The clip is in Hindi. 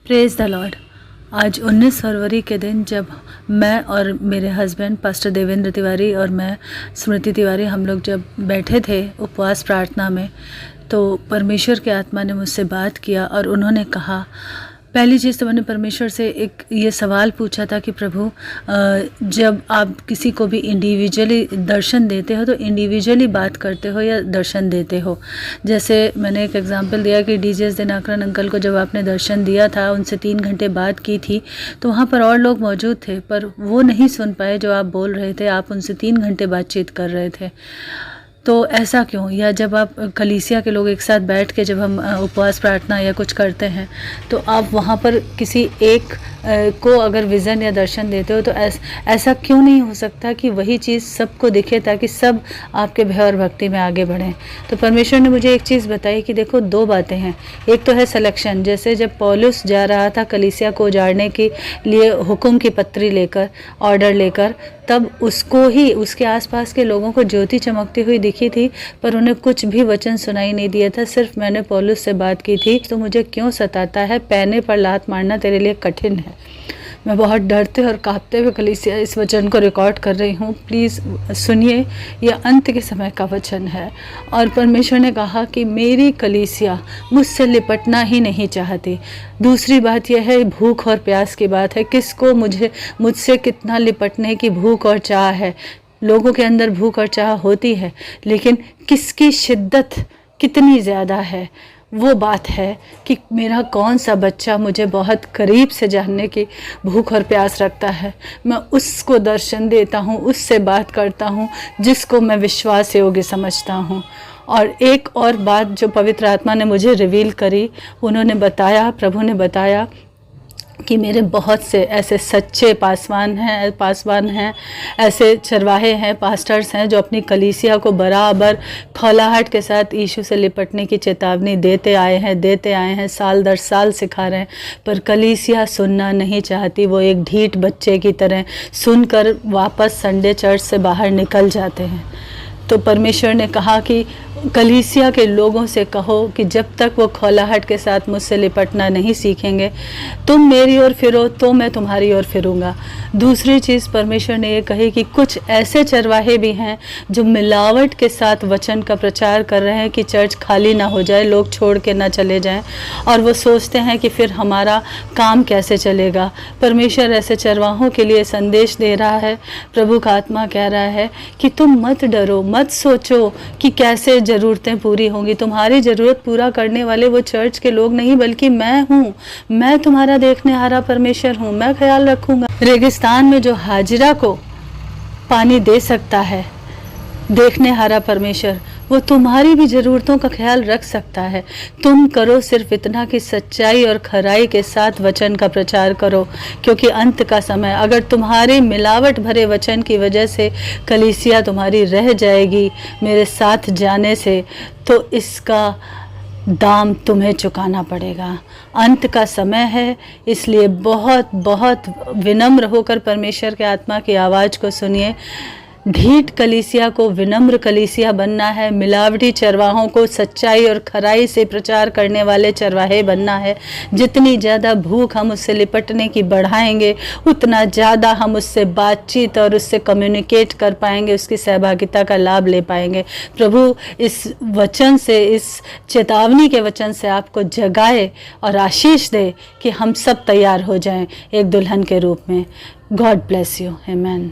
Praise the Lord. आज 19 फरवरी के दिन जब मैं और मेरे हस्बैंड पास्टर देवेंद्र तिवारी और मैं स्मृति तिवारी हम लोग जब बैठे थे उपवास प्रार्थना में, तो परमेश्वर के आत्मा ने मुझसे बात किया और उन्होंने कहा, पहली चीज़ तो मैंने परमेश्वर से एक ये सवाल पूछा था कि प्रभु, जब आप किसी को भी इंडिविजुअली दर्शन देते हो तो इंडिविजुअली बात करते हो या दर्शन देते हो। जैसे मैंने एक एग्जांपल दिया कि डीजेस दिनाकरन अंकल को जब आपने दर्शन दिया था, उनसे 3 घंटे बात की थी, तो वहाँ पर और लोग मौजूद थे पर वो नहीं सुन पाए जो आप बोल रहे थे। आप उनसे 3 घंटे बातचीत कर रहे थे, तो ऐसा क्यों? या जब आप कलीसिया के लोग एक साथ बैठ के जब हम उपवास प्रार्थना या कुछ करते हैं, तो आप वहाँ पर किसी एक को अगर विज़न या दर्शन देते हो, तो ऐसा क्यों नहीं हो सकता कि वही चीज़ सबको दिखे ताकि सब आपके भय और भक्ति में आगे बढ़ें। तो परमेश्वर ने मुझे एक चीज़ बताई कि देखो, 2 बातें हैं। एक तो है सिलेक्शन, जैसे जब पौलुस जा रहा था कलीसिया को उजाड़ने के लिए हुक्म की पत्री लेकर, ऑर्डर लेकर, तब उसको ही उसके आसपास के लोगों को ज्योति चमकती हुई दिखी थी, पर उन्हें कुछ भी वचन सुनाई नहीं दिया था। सिर्फ मैंने पौलुस से बात की थी, तो मुझे क्यों सताता है, पैने पर लात मारना तेरे लिए कठिन है। मैं बहुत डरते और कांपते हुए कलीसिया इस वचन को रिकॉर्ड कर रही हूँ, प्लीज़ सुनिए, यह अंत के समय का वचन है। और परमेश्वर ने कहा कि मेरी कलीसिया मुझसे लिपटना ही नहीं चाहती। दूसरी बात यह है, भूख और प्यास की बात है। किसको मुझसे कितना लिपटने की भूख और चाह है। लोगों के अंदर भूख और चाह होती है, लेकिन किसकी शिद्दत कितनी ज़्यादा है, वो बात है कि मेरा कौन सा बच्चा मुझे बहुत करीब से जानने की भूख और प्यास रखता है। मैं उसको दर्शन देता हूँ, उससे बात करता हूँ जिसको मैं विश्वास योग्य समझता हूँ। और एक और बात जो पवित्र आत्मा ने मुझे रिवील करी, उन्होंने बताया, प्रभु ने बताया कि मेरे बहुत से ऐसे सच्चे पासवान हैं, ऐसे चरवाहे हैं, पास्टर्स हैं, जो अपनी कलीसिया को बराबर खौलाहट के साथ यीशु से लिपटने की चेतावनी देते आए हैं, साल दर साल सिखा रहे हैं, पर कलीसिया सुनना नहीं चाहती। वो एक ढीठ बच्चे की तरह सुनकर वापस संडे चर्च से बाहर निकल जाते हैं। तो परमेश्वर ने कहा कि कलीसिया के लोगों से कहो कि जब तक वो खौलाहट के साथ मुझसे लिपटना नहीं सीखेंगे, तुम मेरी ओर फिरो तो मैं तुम्हारी ओर फिरूंगा। दूसरी चीज़ परमेश्वर ने ये कही कि कुछ ऐसे चरवाहे भी हैं जो मिलावट के साथ वचन का प्रचार कर रहे हैं कि चर्च खाली ना हो जाए, लोग छोड़ के ना चले जाएं, और वो सोचते हैं कि फिर हमारा काम कैसे चलेगा। परमेश्वर ऐसे चरवाहों के लिए संदेश दे रहा है। प्रभु का आत्मा कह रहा है कि तुम मत डरो, मत सोचो कि कैसे ज़रूरतें पूरी होंगी। तुम्हारी ज़रूरत पूरा करने वाले वो चर्च के लोग नहीं, बल्कि मैं हूँ। मैं तुम्हारा देखने हारा परमेश्वर हूँ। मैं ख्याल रखूँगा। रेगिस्तान में जो हाजिरा को पानी दे सकता है, देखने हारा परमेश्वर, वो तुम्हारी भी ज़रूरतों का ख्याल रख सकता है। तुम करो सिर्फ इतना कि सच्चाई और खराई के साथ वचन का प्रचार करो, क्योंकि अंत का समय, अगर तुम्हारे मिलावट भरे वचन की वजह से कलीसिया तुम्हारी रह जाएगी मेरे साथ जाने से, तो इसका दाम तुम्हें चुकाना पड़ेगा। अंत का समय है, इसलिए बहुत बहुत विनम्र होकर परमेश्वर के आत्मा की आवाज़ को सुनिए। ढीठ कलीसिया को विनम्र कलीसिया बनना है। मिलावटी चरवाहों को सच्चाई और खराई से प्रचार करने वाले चरवाहे बनना है। जितनी ज़्यादा भूख हम उससे लिपटने की बढ़ाएंगे, उतना ज़्यादा हम उससे बातचीत और उससे कम्युनिकेट कर पाएंगे, उसकी सहभागिता का लाभ ले पाएंगे। प्रभु इस वचन से, इस चेतावनी के वचन से आपको जगाए और आशीष दे कि हम सब तैयार हो जाएं एक दुल्हन के रूप में। God bless you. आमेन।